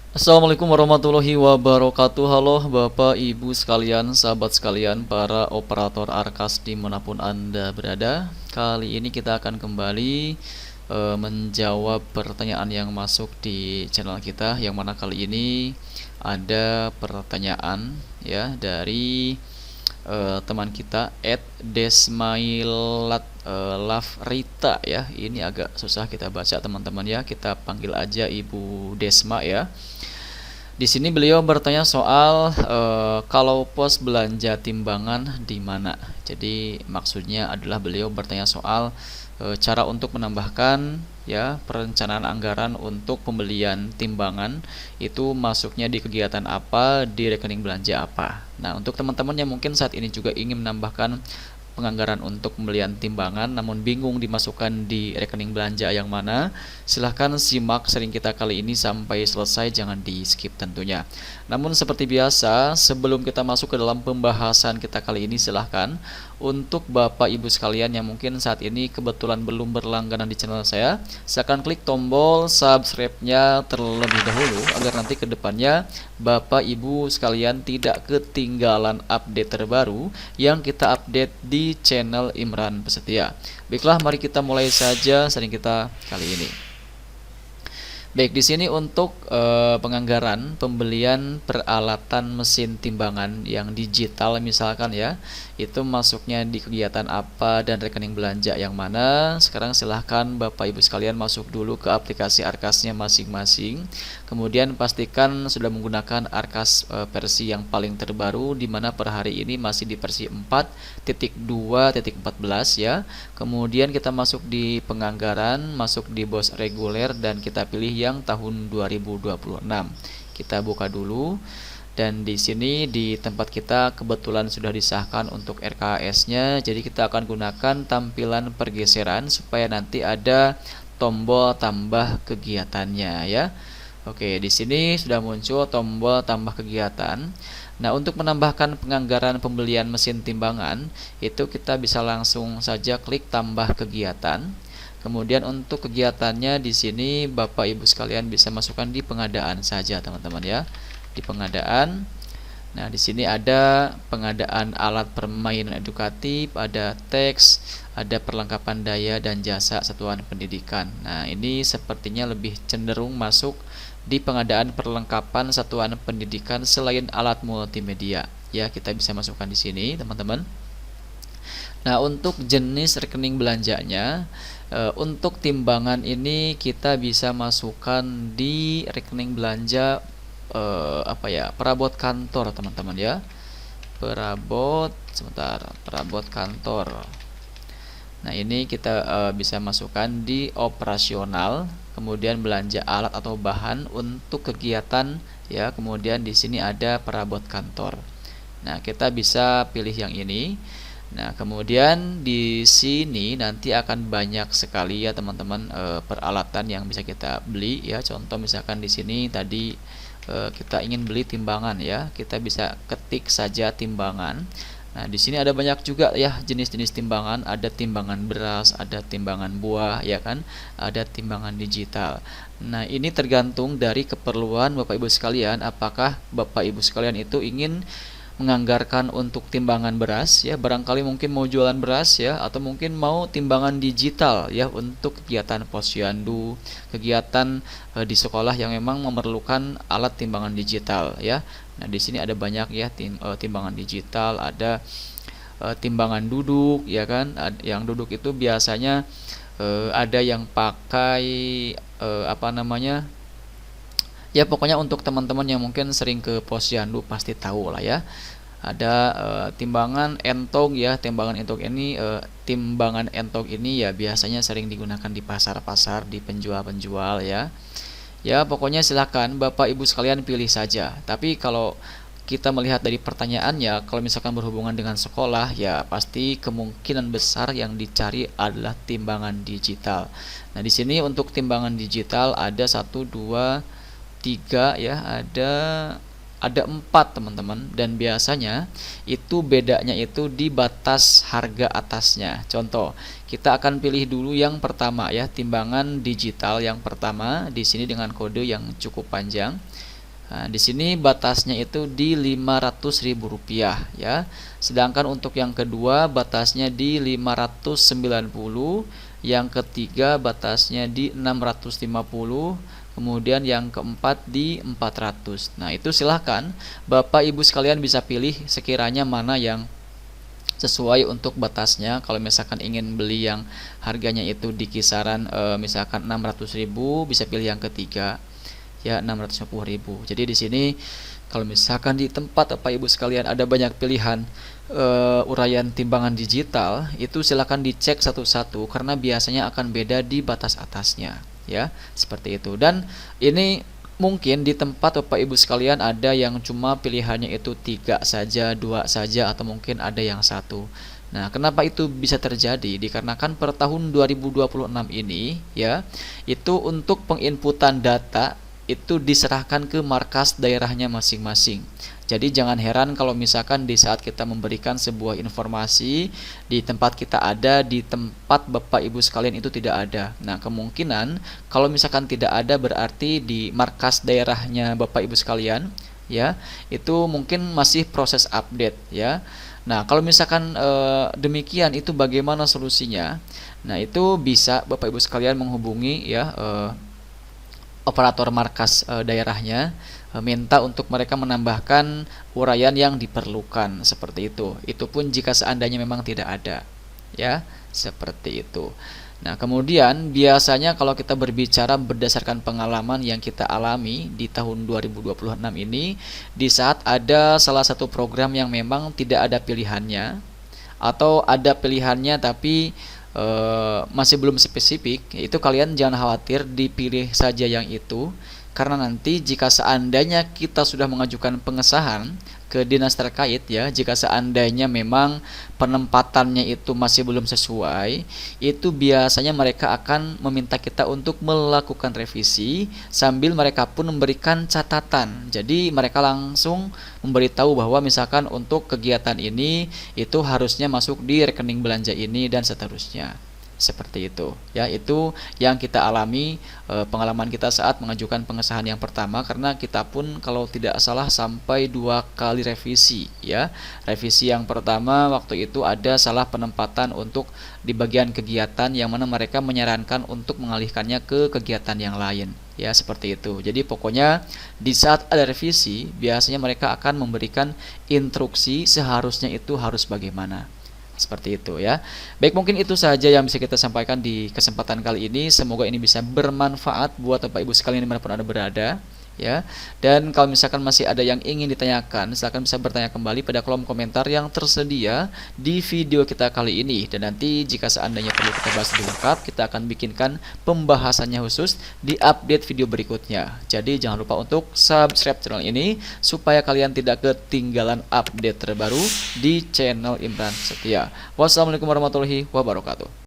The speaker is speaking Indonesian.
Assalamualaikum warahmatullahi wabarakatuh. Halo Bapak Ibu sekalian, sahabat sekalian, para operator Arkas dimanapun Anda berada. Kali ini kita akan kembali menjawab pertanyaan yang masuk di channel kita, yang mana kali ini ada pertanyaan ya dari teman kita @desmailat Lafrita ya. Ini agak susah kita baca teman-teman ya. Kita panggil aja Ibu Desma ya. Di sini beliau bertanya soal kalau pos belanja timbangan di mana. Jadi maksudnya adalah beliau bertanya soal cara untuk menambahkan ya perencanaan anggaran untuk pembelian timbangan itu masuknya di kegiatan apa, di rekening belanja apa. Nah, untuk teman-teman yang mungkin saat ini juga ingin menambahkan penganggaran untuk pembelian timbangan namun bingung dimasukkan di rekening belanja yang mana, silahkan simak sharing kita kali ini sampai selesai, jangan di skip tentunya. Namun seperti biasa, sebelum kita masuk ke dalam pembahasan kita kali ini, silahkan untuk Bapak Ibu sekalian yang mungkin saat ini kebetulan belum berlangganan di channel saya, silahkan klik tombol subscribe-nya terlebih dahulu agar nanti ke depannya Bapak Ibu sekalian tidak ketinggalan update terbaru yang kita update di channel Imran Pesetia. Baiklah, mari kita mulai saja sharing kita kali ini. Baik, di sini untuk penganggaran pembelian peralatan mesin timbangan yang digital misalkan ya, itu masuknya di kegiatan apa dan rekening belanja yang mana. Sekarang silahkan Bapak Ibu sekalian masuk dulu ke aplikasi Arkasnya masing-masing. Kemudian pastikan sudah menggunakan Arkas versi yang paling terbaru, di mana per hari ini masih di versi 4.2.14 ya. Kemudian kita masuk di penganggaran, masuk di bos reguler dan kita pilih yang tahun 2026. Kita buka dulu dan di sini di tempat kita kebetulan sudah disahkan untuk RKS-nya. Jadi kita akan gunakan tampilan pergeseran supaya nanti ada tombol tambah kegiatannya ya. Oke, di sini sudah muncul tombol tambah kegiatan. Nah, untuk menambahkan penganggaran pembelian mesin timbangan, itu kita bisa langsung saja klik tambah kegiatan. Kemudian untuk kegiatannya di sini Bapak Ibu sekalian bisa masukkan di pengadaan saja, teman-teman ya. Di pengadaan. Nah, di sini ada pengadaan alat permainan edukatif, ada teks, ada perlengkapan daya dan jasa satuan pendidikan. Nah, ini sepertinya lebih cenderung masuk di pengadaan perlengkapan satuan pendidikan selain alat multimedia. Ya, kita bisa masukkan di sini, teman-teman. Nah, untuk jenis rekening belanjanya, untuk timbangan ini kita bisa masukkan di rekening belanja perabot kantor, teman-teman ya. Perabot kantor. Nah, ini kita bisa masukkan di operasional, kemudian belanja alat atau bahan untuk kegiatan ya. Kemudian di sini ada perabot kantor. Nah, kita bisa pilih yang ini. Nah, kemudian di sini nanti akan banyak sekali ya teman-teman peralatan yang bisa kita beli ya. Contoh misalkan di sini tadi kita ingin beli timbangan ya, kita bisa ketik saja timbangan. Nah, di sini ada banyak juga ya jenis-jenis timbangan, ada timbangan beras, ada timbangan buah ya kan, ada timbangan digital. Nah, ini tergantung dari keperluan Bapak Ibu sekalian, apakah Bapak Ibu sekalian itu ingin menganggarkan untuk timbangan beras ya, barangkali mungkin mau jualan beras ya, atau mungkin mau timbangan digital ya untuk kegiatan posyandu, kegiatan di sekolah yang memang memerlukan alat timbangan digital ya. Nah, di sini ada banyak ya timbangan digital, ada timbangan duduk ya kan. Yang duduk itu biasanya ada yang pakai ya, pokoknya untuk teman-teman yang mungkin sering ke posyandu pasti tahu lah ya. Ada timbangan entog ya. Timbangan entog ini ya biasanya sering digunakan di pasar-pasar, di penjual-penjual ya. Ya, pokoknya silakan Bapak Ibu sekalian pilih saja. Tapi kalau kita melihat dari pertanyaannya, kalau misalkan berhubungan dengan sekolah ya pasti kemungkinan besar yang dicari adalah timbangan digital. Nah, di sini untuk timbangan digital ada 1 2 3 ya, ada 4 teman-teman, dan biasanya itu bedanya itu di batas harga atasnya. Contoh, kita akan pilih dulu yang pertama ya, timbangan digital yang pertama di sini dengan kode yang cukup panjang. Nah, di sini batasnya itu di Rp500.000 ya. Sedangkan untuk yang kedua batasnya di 590, yang ketiga batasnya di 650, kemudian yang keempat di 400. Nah, itu silahkan Bapak Ibu sekalian bisa pilih sekiranya mana yang sesuai untuk batasnya. Kalau misalkan ingin beli yang harganya itu di kisaran misalkan 600.000, bisa pilih yang ketiga ya 650.000. Jadi di sini kalau misalkan di tempat Bapak Ibu sekalian ada banyak pilihan uraian timbangan digital, itu silakan dicek satu-satu karena biasanya akan beda di batas atasnya ya, seperti itu. Dan ini mungkin di tempat Bapak Ibu sekalian ada yang cuma pilihannya itu 3 saja, 2 saja, atau mungkin ada yang satu. Nah, kenapa itu bisa terjadi? Dikarenakan per tahun 2026 ini ya, itu untuk penginputan data itu diserahkan ke markas daerahnya masing-masing. Jadi jangan heran kalau misalkan di saat kita memberikan sebuah informasi di tempat kita ada, di tempat Bapak Ibu sekalian itu tidak ada. Nah, kemungkinan kalau misalkan tidak ada berarti di markas daerahnya Bapak Ibu sekalian ya, itu mungkin masih proses update ya. Nah, kalau misalkan demikian, itu bagaimana solusinya? Nah, itu bisa Bapak Ibu sekalian menghubungi ya operator markas daerahnya, minta untuk mereka menambahkan uraian yang diperlukan, seperti itu. Itu pun jika seandainya memang tidak ada ya, seperti itu. Nah, kemudian biasanya kalau kita berbicara berdasarkan pengalaman yang kita alami di tahun 2026 ini, di saat ada salah satu program yang memang tidak ada pilihannya, atau ada pilihannya tapi masih belum spesifik, itu kalian jangan khawatir, dipilih saja yang itu, karena nanti jika seandainya kita sudah mengajukan pengesahan ke dinas terkait ya, jika seandainya memang penempatannya itu masih belum sesuai, itu biasanya mereka akan meminta kita untuk melakukan revisi sambil mereka pun memberikan catatan. Jadi mereka langsung memberitahu bahwa misalkan untuk kegiatan ini itu harusnya masuk di rekening belanja ini dan seterusnya. Seperti itu ya, itu yang kita alami, pengalaman kita saat mengajukan pengesahan yang pertama, karena kita pun kalau tidak salah sampai 2 kali revisi ya. Revisi yang pertama waktu itu ada salah penempatan untuk di bagian kegiatan, yang mana mereka menyarankan untuk mengalihkannya ke kegiatan yang lain ya, seperti itu. Jadi pokoknya di saat ada revisi biasanya mereka akan memberikan instruksi seharusnya itu harus bagaimana. Seperti itu ya. Baik, mungkin itu saja yang bisa kita sampaikan di kesempatan kali ini. Semoga ini bisa bermanfaat buat Bapak Ibu sekalian dimanapun Anda berada ya. Dan kalau misalkan masih ada yang ingin ditanyakan, silakan bisa bertanya kembali pada kolom komentar yang tersedia di video kita kali ini. Dan nanti jika seandainya perlu kita bahas lebih lengkap, kita akan bikinkan pembahasannya khusus di update video berikutnya. Jadi jangan lupa untuk subscribe channel ini supaya kalian tidak ketinggalan update terbaru di channel Imran Setia. Wassalamualaikum warahmatullahi wabarakatuh.